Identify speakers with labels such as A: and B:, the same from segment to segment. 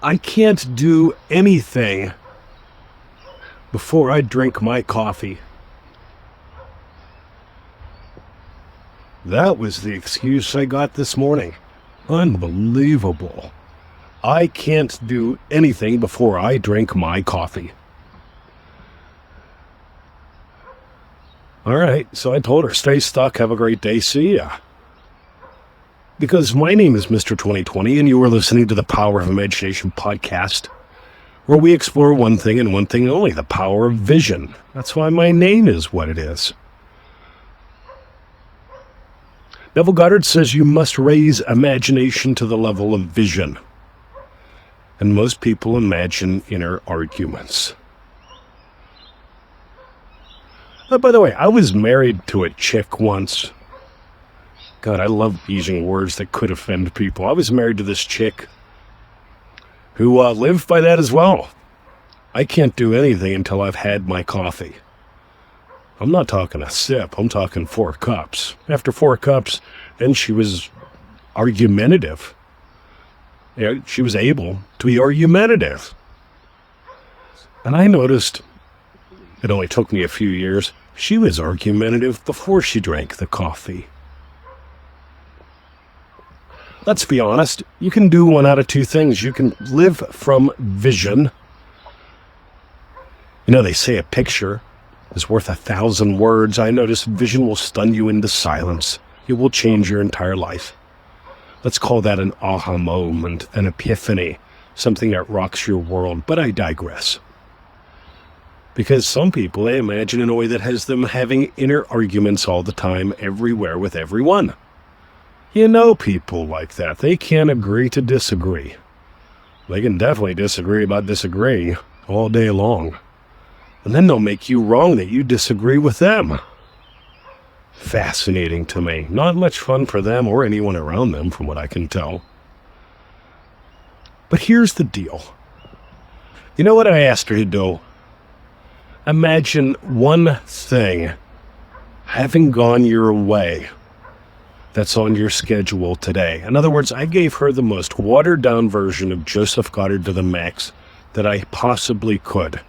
A: I can't do anything before I drink my coffee. That was the excuse I got this morning. Unbelievable. I can't do anything before I drink my coffee. All right, so I told her, stay stuck, have a great day, see ya. Because my name is Mr. 2020, and you are listening to the Power of Imagination podcast, where we explore one thing and one thing only, the power of vision. That's why my name is what it is. Neville Goddard says you must raise imagination to the level of vision. And most people imagine inner arguments. By the way, I was married to a chick once. God, I love using words that could offend people. I was married to this chick who lived by that as well. I can't do anything until I've had my coffee. I'm not talking a sip, I'm talking 4 cups. After 4 cups, then she was argumentative. Yeah, she was able to be argumentative. And I noticed, it only took me a few years, she was argumentative before she drank the coffee. Let's be honest, you can do one out of 2 things. You can live from vision. You know, they say a picture is worth 1,000 words. I notice vision will stun you into silence. It will change your entire life. Let's call that an aha moment, an epiphany, something that rocks your world. But I digress. Because some people, they imagine in a way that has them having inner arguments all the time, everywhere, with everyone. You know people like that. They can't agree to disagree. They can definitely disagree about disagreeing all day long. And then they'll make you wrong that you disagree with them. Fascinating to me. Not much fun for them or anyone around them, from what I can tell. But here's the deal. You know what I asked her to do? Imagine one thing having gone your way that's on your schedule today. In other words, I gave her the most watered-down version of Joseph Goddard to the max that I possibly could.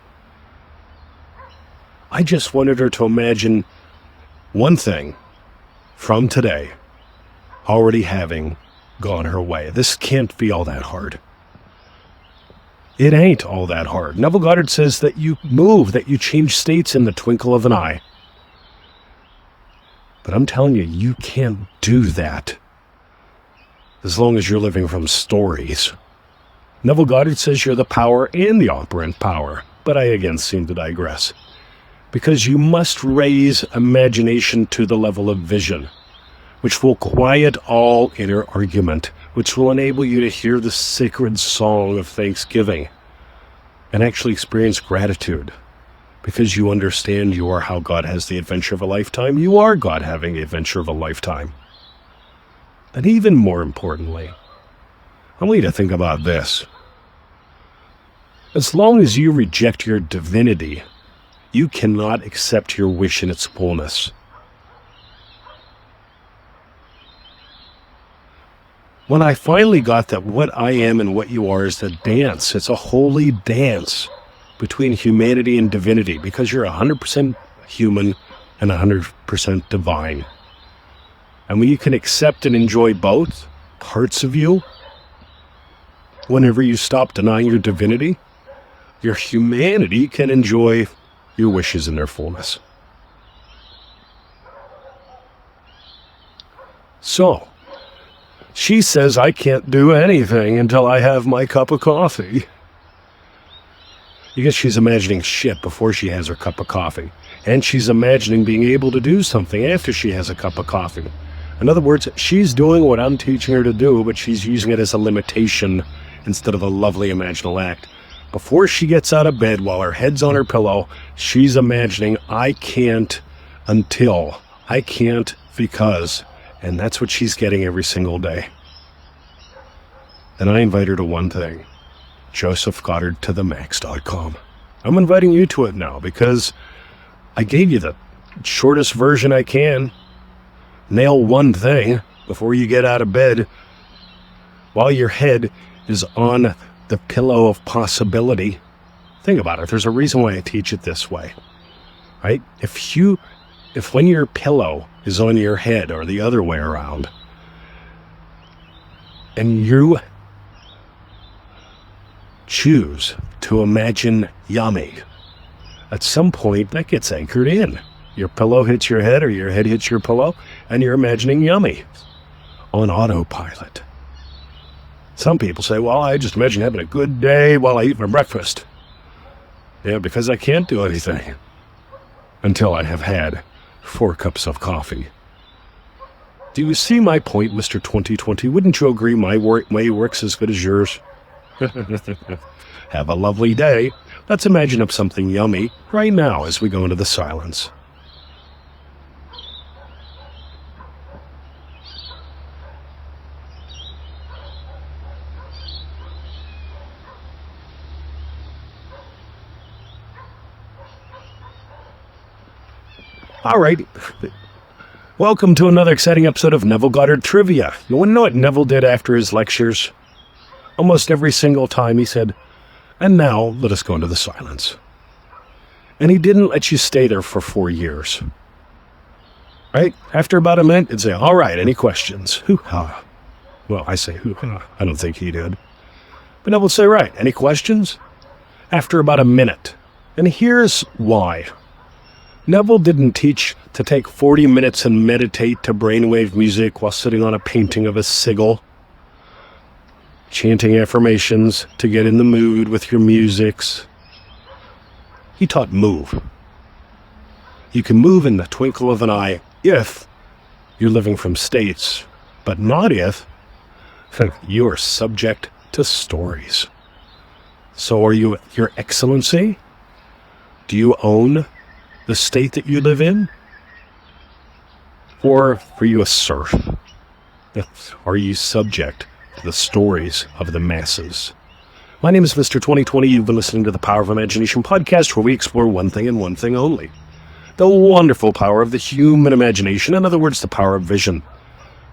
A: I just wanted her to imagine one thing from today already having gone her way. This can't be all that hard. It ain't all that hard. Neville Goddard says that you move, that you change states in the twinkle of an eye. But I'm telling you, you can't do that as long as you're living from stories. Neville Goddard says you're the power and the operant power. But I again seem to digress. Because you must raise imagination to the level of vision, which will quiet all inner argument, which will enable you to hear the sacred song of thanksgiving and actually experience gratitude. Because you understand you are how God has the adventure of a lifetime. You are God having the adventure of a lifetime. And even more importantly, I want you to think about this. As long as you reject your divinity, you cannot accept your wish in its fullness. When I finally got that what I am and what you are is a dance, it's a holy dance between humanity and divinity, because you're 100% human and 100% divine. And when you can accept and enjoy both parts of you, whenever you stop denying your divinity, your humanity can enjoy your wishes in their fullness. So, she says I can't do anything until I have my cup of coffee. Because she's imagining shit before she has her cup of coffee. And she's imagining being able to do something after she has a cup of coffee. In other words, she's doing what I'm teaching her to do, but she's using it as a limitation instead of a lovely imaginal act. Before she gets out of bed, while her head's on her pillow, she's imagining, I can't until, I can't because. And that's what she's getting every single day. And I invite her to one thing, josephgoddardtothemax.com. I'm inviting you to it now because I gave you the shortest version I can. Nail one thing before you get out of bed while your head is on the pillow of possibility. Think about it. There's a reason why I teach it this way, right? If when your pillow is on your head or the other way around, and you choose to imagine yummy, at some point that gets anchored in. Your pillow hits your head or your head hits your pillow, and you're imagining yummy on autopilot. Some people say, well, I just imagine having a good day while I eat my breakfast. Yeah, because I can't do anything until I have had 4 cups of coffee. Do you see my point, Mr. 2020? Wouldn't you agree my way works as good as yours? Have a lovely day. Let's imagine up something yummy right now as we go into the silence. All right. Welcome to another exciting episode of Neville Goddard Trivia. You want to know what Neville did after his lectures? Almost every single time he said, and now let us go into the silence. And he didn't let you stay there for 4 years. Right? After about a minute, he'd say, all right, any questions? Hoo-ha. Well, I say hoo-ha. I don't think he did. But Neville would say, right, any questions? After about a minute. And here's why. Neville didn't teach to take 40 minutes and meditate to brainwave music while sitting on a painting of a sigil, chanting affirmations to get in the mood with your musics. He taught move. You can move in the twinkle of an eye if you're living from states, but not if you are subject to stories. So are you, Your Excellency? Do you own the state that you live in? Or are you a serf? Are you subject to the stories of the masses? My name is Mr. 2020. You've been listening to the Power of Imagination podcast, where we explore one thing and one thing only. The wonderful power of the human imagination. In other words, the power of vision.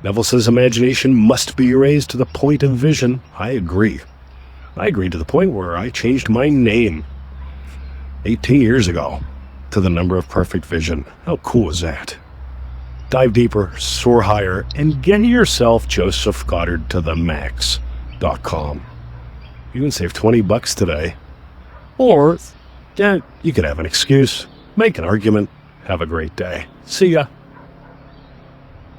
A: Neville says imagination must be raised to the point of vision. I agree. I agree to the point where I changed my name 18 years ago to the number of perfect vision. How cool is that? Dive deeper, soar higher, and get yourself Joseph Goddard to the max.com. You can save $20 today. Or, yeah, you could have an excuse, make an argument, have a great day. See ya.